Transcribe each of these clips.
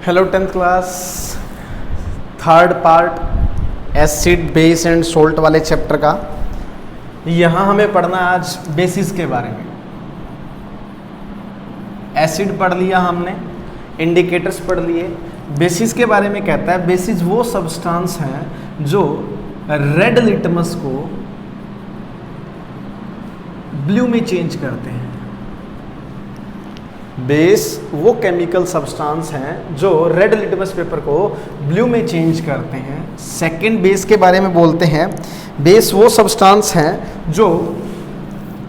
Hello 10th class, third part acid base and salt वाले chapter का। यहाँ हमें पढ़ना है आज बेसिस के बारे में। एसिड पढ़ लिया हमने, इंडिकेटर्स पढ़ लिए। बेसिस के बारे में कहता है बेसिस वो सब्सटेंस हैं जो रेड लिटमस को ब्लू में चेंज करते हैं। बेस वो केमिकल सब्सटेंस हैं जो रेड लिटमस पेपर को ब्लू में चेंज करते हैं। सेकंड बेस के बारे में बोलते हैं, बेस वो सब्सटेंस हैं जो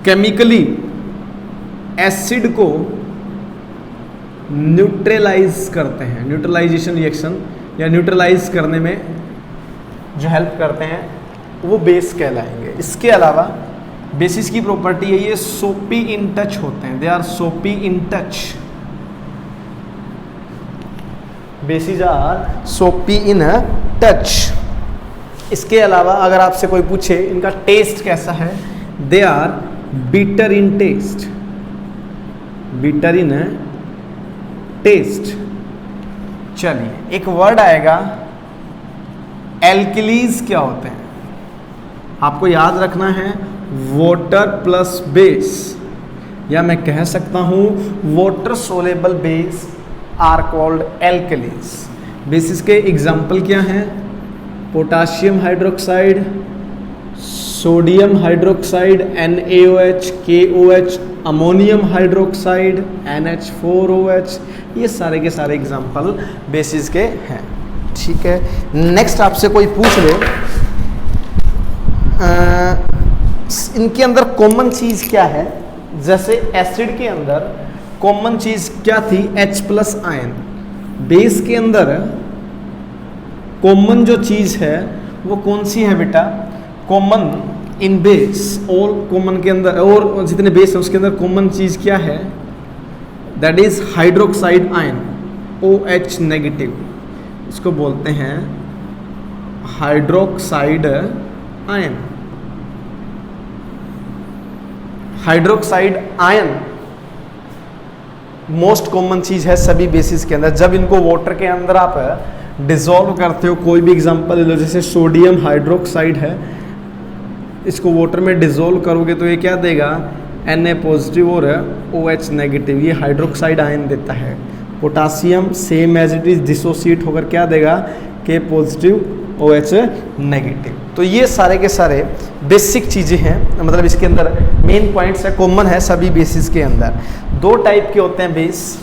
केमिकली एसिड को न्यूट्रलाइज करते हैं। न्यूट्रलाइजेशन रिएक्शन या न्यूट्रलाइज करने में जो हेल्प करते हैं वो बेस कहलाएंगे। इसके अलावा बेसिस की प्रॉपर्टी है ये सोपी इन टच होते हैं। दे आर सोपी इन टच। बेसिस आर सोपी इन टच। इसके अलावा अगर आपसे कोई पूछे इनका टेस्ट कैसा है, they are bitter in taste. Bitter in taste. चलिए एक वर्ड आएगा एल्किलीज क्या होते हैं, आपको याद रखना है। वाटर प्लस बेस, या मैं कह सकता हूं water soluble base are called alkalis. Bases के एग्जाम्पल क्या हैं? Potassium hydroxide, sodium hydroxide NaOH, KOH, ammonium hydroxide NH4OH, ये सारे के सारे एग्जाम्पल बेसिस के हैं। ठीक है, नेक्स्ट आपसे कोई पूछ ले इनके अंदर कॉमन चीज क्या है। जैसे एसिड के अंदर कॉमन चीज क्या थी? H+ ion. बेस के अंदर कॉमन जो चीज है वो कौन सी है बेटा? कॉमन इन बेस, और कॉमन के अंदर और जितने बेस है उसके अंदर कॉमन चीज क्या है? That is hydroxide ion, OH negative. इसको बोलते हैं hydroxide ion. Hydroxide ion most common चीज है सभी बेसिस के अंदर। जब इनको वाटर के अंदर आप डिसॉल्व करते हो, कोई भी एग्जांपल ले लो, जैसे सोडियम हाइड्रोक्साइड है, इसको वाटर में डिसॉल्व करोगे तो ये क्या देगा? Na+ और OH नेगेटिव। ये हाइड्रोक्साइड आयन देता है। Potassium same as it is dissociate होकर क्या देगा? K+ OH negative. तो ये सारे के सारे बेसिक चीज़ें हैं, मतलब इसके अंदर मेन पॉइंट्स है, कॉमन है सभी बेसिस के अंदर। दो टाइप के होते हैं बेस।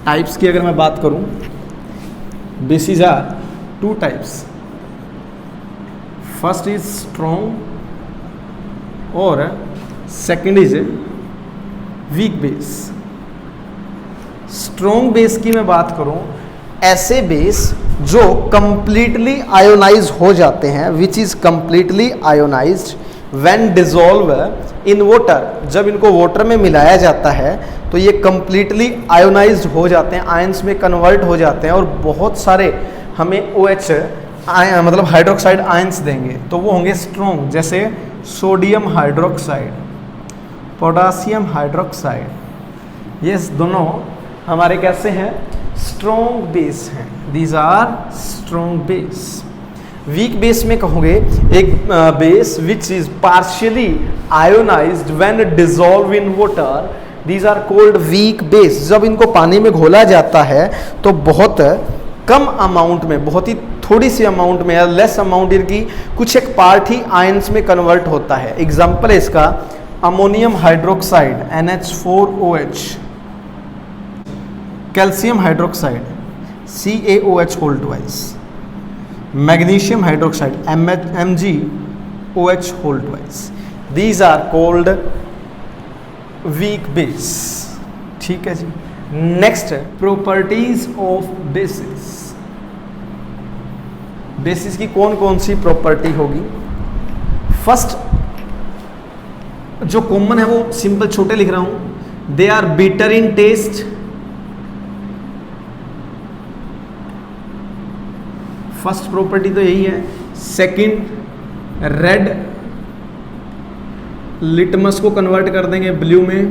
टाइप्स की अगर मैं बात करूं, bases are 2 types. First is strong और second is weak base. Strong base की मैं बात करूं, ऐसे बेस जो कंप्लीटली आयोनाइज हो जाते हैं, which is completely ionised when dissolve in water. जब इनको वाटर में मिलाया जाता है तो ये कंप्लीटली आयोनाइज्ड हो जाते हैं, आयंस में कन्वर्ट हो जाते हैं और बहुत सारे हमें OH मतलब हाइड्रोक्साइड आयंस देंगे, तो वो होंगे स्ट्रॉन्ग। जैसे सोडियम हाइड्रोक्साइड, पोटासियम हाइड्रोक्साइड, ये दोनों हमारे कैसे हैं? स्ट्रॉन्ग बेस हैं। These are strong base. Weak base में कहोगे एक base which is partially ionised when dissolve in water, these are called weak base. जब इनको पानी में घोला जाता है तो बहुत कम अमाउंट में, बहुत ही थोड़ी सी अमाउंट में या लेस अमाउंट, इनकी कुछ एक पार्ट ही आयंस में कन्वर्ट होता है। एग्जाम्पल है इसका ammonium hydroxide NH4OH, calcium hydroxide CaOH2, magnesium hydroxide MgOH2। These are called weak base. ठीक है जी। Next, properties of bases. Bases की कौन कौन सी प्रॉपर्टी होगी? फर्स्ट जो कॉमन है वो सिंपल छोटे लिख रहा हूं, they are bitter in taste. First property तो यही है। सेकंड, रेड लिटमस को कन्वर्ट कर देंगे ब्लू में।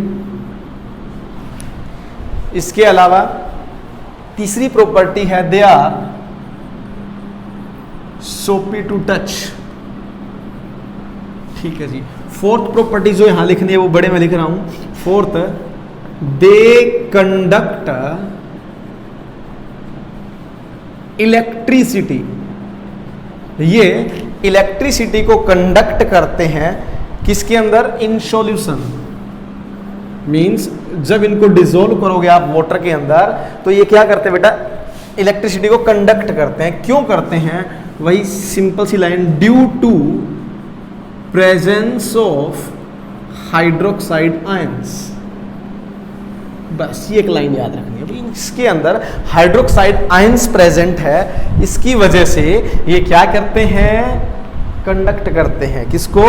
इसके अलावा तीसरी प्रॉपर्टी है दे आर सोपी टू टच। ठीक है जी। फोर्थ प्रॉपर्टी जो यहां लिखनी है वो बड़े में लिख रहा हूं। Fourth, they conduct electricity. ये इलेक्ट्रिसिटी को कंडक्ट करते हैं किसके अंदर? In solution. मींस जब इनको डिसॉल्व करोगे आप वाटर के अंदर तो ये क्या करते हैं बेटा? इलेक्ट्रिसिटी को कंडक्ट करते हैं। क्यों करते हैं? वही सिंपल सी line, due to presence of hydroxide ions. बस ये एक लाइन याद रखनी है। इसके अंदर हाइड्रोक्साइड आयंस प्रेजेंट है, इसकी वजह से ये क्या करते हैं? कंडक्ट करते हैं किसको?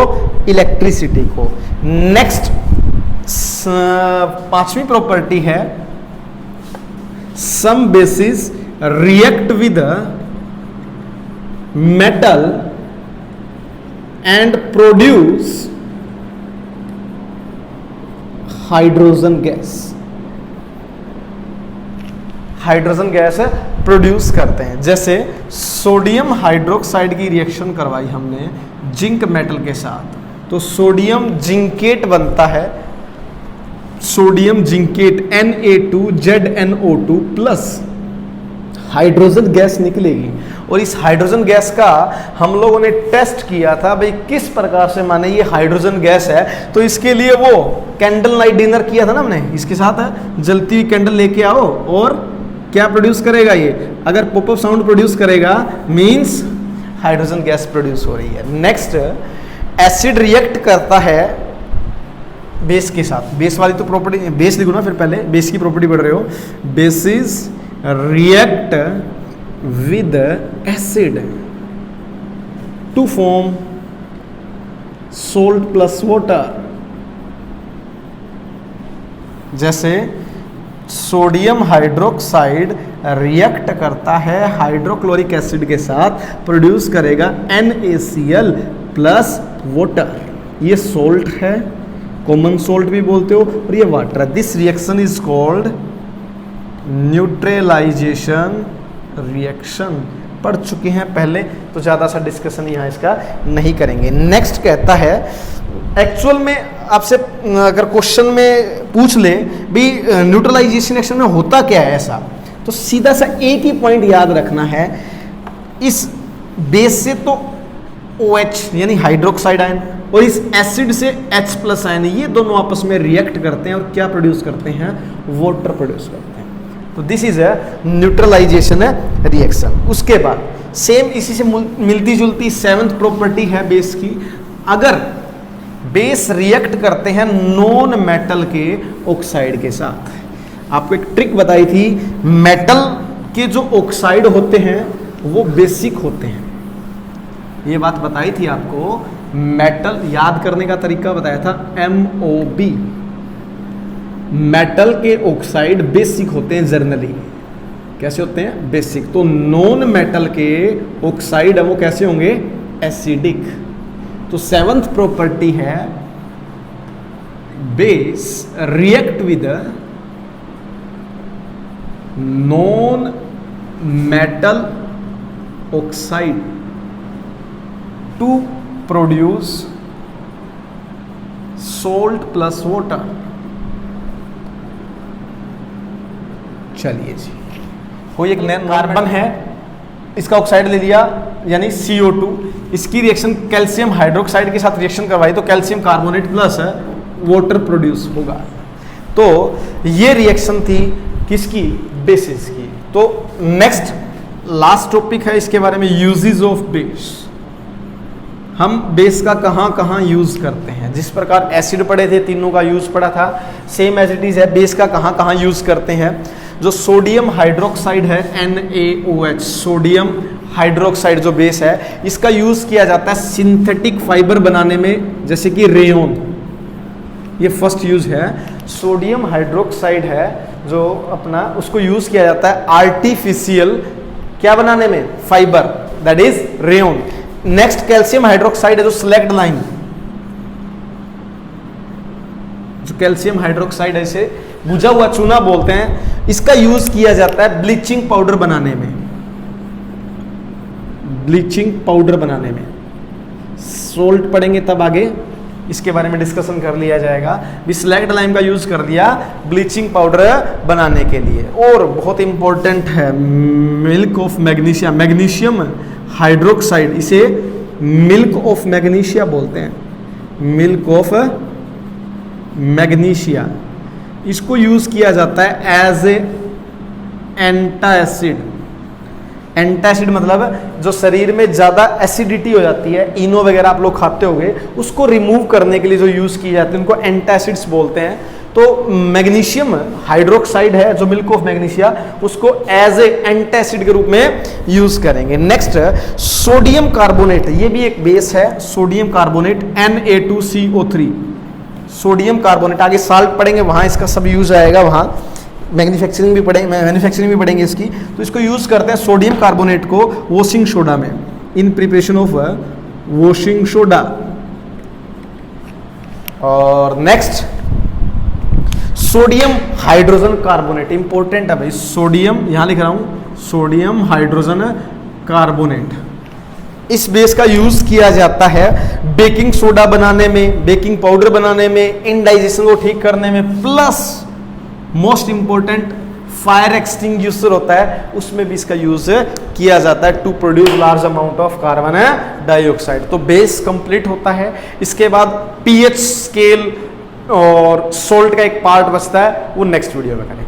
इलेक्ट्रिसिटी को। नेक्स्ट पांचवी प्रॉपर्टी है some bases react with metal and produce hydrogen gas. Hydrogen gas produce करते हैं। जैसे सोडियम हाइड्रोक्साइड की रिएक्शन करवाई हमने जिंक मेटल के साथ, तो सोडियम जिंकेट बनता है। Sodium zincate Na2ZnO2 plus hydrogen gas निकलेगी। और इस हाइड्रोजन गैस का हम लोगों ने टेस्ट किया था भाई किस प्रकार से, माने ये हाइड्रोजन गैस है तो इसके लिए वो कैंडल लाइट डिनर किया था ना हमने, इसके साथ जलती हुई कैंडल लेके आओ और क्या प्रोड्यूस करेगा ये? अगर पॉपअप साउंड प्रोड्यूस करेगा मींस हाइड्रोजन गैस प्रोड्यूस हो रही है। नेक्स्ट, एसिड रिएक्ट करता है बेस के साथ। बेस वाली तो प्रॉपर्टी, बेस लिखो ना फिर पहले, बेस की प्रॉपर्टी पढ़ रहे हो। Bases react with acid to form salt plus water. जैसे सोडियम हाइड्रोक्साइड रिएक्ट करता है हाइड्रोक्लोरिक एसिड के साथ, प्रोड्यूस करेगा NaCl प्लस वाटर। ये सोल्ट है, कॉमन सोल्ट भी बोलते हो, और ये वाटर है। This reaction is called neutralisation reaction. पढ़ चुके हैं पहले, तो ज़्यादा सा डिस्कशन यहाँ इसका नहीं करेंगे। नेक्स्ट कहता है, एक्चुअल में आपसे अगर क्वेश्चन में पूछ ले भी न्यूट्रलाइजेशन रिएक्शन में होता क्या है ऐसा, तो सीधा सा एक ही पॉइंट याद रखना है। इस बेस से तो OH यानी हाइड्रोक्साइड आयन, और इस एसिड से H प्लस आयन, ये दोनों आपस में रिएक्ट करते हैं और क्या प्रोड्यूस करते हैं? वाटर प्रोड्यूस करते हैं। तो this is a neutralisation reaction. उसके बाद सेम इसी से मिलती जुलती सेवंथ प्रॉपर्टी है बेस की। अगर बेस रिएक्ट करते हैं नॉन मेटल के ऑक्साइड के साथ, आपको एक ट्रिक बताई थी, मेटल के जो ऑक्साइड होते हैं वो बेसिक होते हैं, ये बात बताई थी आपको। मेटल याद करने का तरीका बताया था, MOB। मेटल के ऑक्साइड बेसिक होते हैं जनरली। कैसे होते हैं? बेसिक। तो नॉन मेटल के ऑक्साइड है वो कैसे होंगे? एसिडिक। तो सेवंथ प्रॉपर्टी है base react with non metal oxide to produce salt plus water. चलिए जी, कोई एक कार्बन है, इसका ऑक्साइड ले लिया यानी CO2, इसकी रिएक्शन कैल्शियम हाइड्रोक्साइड के साथ रिएक्शन करवाई तो calcium carbonate plus water produce होगा। तो ये रिएक्शन थी किसकी? बेसिस की। तो नेक्स्ट लास्ट टॉपिक है इसके बारे में, यूजेस ऑफ बेस। हम बेस का कहाँ कहाँ यूज करते हैं। जिस प्रकार एसिड पढ़े थे तीनों का यूज पड़ा था, सेम एज इट इज है बेस का कहाँ कहाँ यूज करते हैं। जो सोडियम हाइड्रोक्साइड है NaOH, सोडियम हाइड्रोक्साइड जो बेस है, इसका यूज किया जाता है सिंथेटिक फाइबर बनाने में, जैसे कि रेयन। ये फर्स्ट यूज है। सोडियम हाइड्रोक्साइड है जो अपना, उसको यूज किया जाता है आर्टिफिशियल क्या बनाने में? Fibre, that is rayon. Next calcium hydroxide है जो स्लैक्ड लाइन, जो कैल्शियम हाइड्रोक्साइड है इसे भुजा हुआ चूना बोलते हैं। इसका यूज किया जाता है ब्लीचिंग पाउडर बनाने में, ब्लीचिंग पाउडर बनाने में। सोल्ट पढ़ेंगे तब आगे इसके बारे में डिस्कशन कर लिया जाएगा। बिस्लेक्ट लाइम का यूज कर दिया ब्लीचिंग पाउडर बनाने के लिए। और बहुत इंपॉर्टेंट है milk of magnesia, magnesium hydroxide, इसे मिल्क ऑफ मैग्नीशिया बोलते हैं, मिल्क ऑफ मैग्नीशिया। इसको यूज किया जाता है एज ए एंटासिड। एंटासिड मतलब जो शरीर में ज़्यादा एसिडिटी हो जाती है, इनो वगैरह आप लोग खाते होंगे, उसको रिमूव करने के लिए जो यूज़ किए जाते हैं उनको एंटासिड्स बोलते हैं। तो मैग्नीशियम हाइड्रोक्साइड है जो मिल्क ऑफ मैग्नीशिया, उसको एज ए एंटासिड के रूप में यूज़ करेंगे। नेक्स्ट सोडियम कार्बोनेट, ये भी एक बेस है, sodium carbonate Na2CO3, sodium carbonate. आगे साल्ट पढ़ेंगे वहाँ इसका सब यूज आएगा, वहाँ मैन्युफैक्चरिंग भी पढ़ेंगे इसकी। तो इसको यूज करते हैं सोडियम कार्बोनेट को वॉशिंग सोडा में, in preparation of washing soda. और next sodium hydrogen carbonate, important है भाई, सोडियम यहां लिख रहा हूं, सोडियम हाइड्रोजन कार्बोनेट। इस बेस का यूज किया जाता है बेकिंग सोडा बनाने में, बेकिंग पाउडर बनाने में, इनडाइजेशन को ठीक करने में, plus most important fire extinguisher होता है, उसमें भी इसका यूज किया जाता है to produce large amount of carbon dioxide. तो बेस कंप्लीट होता है। इसके बाद पीएच स्केल और सोल्ट का एक पार्ट बचता है, वो नेक्स्ट वीडियो में करेंगे।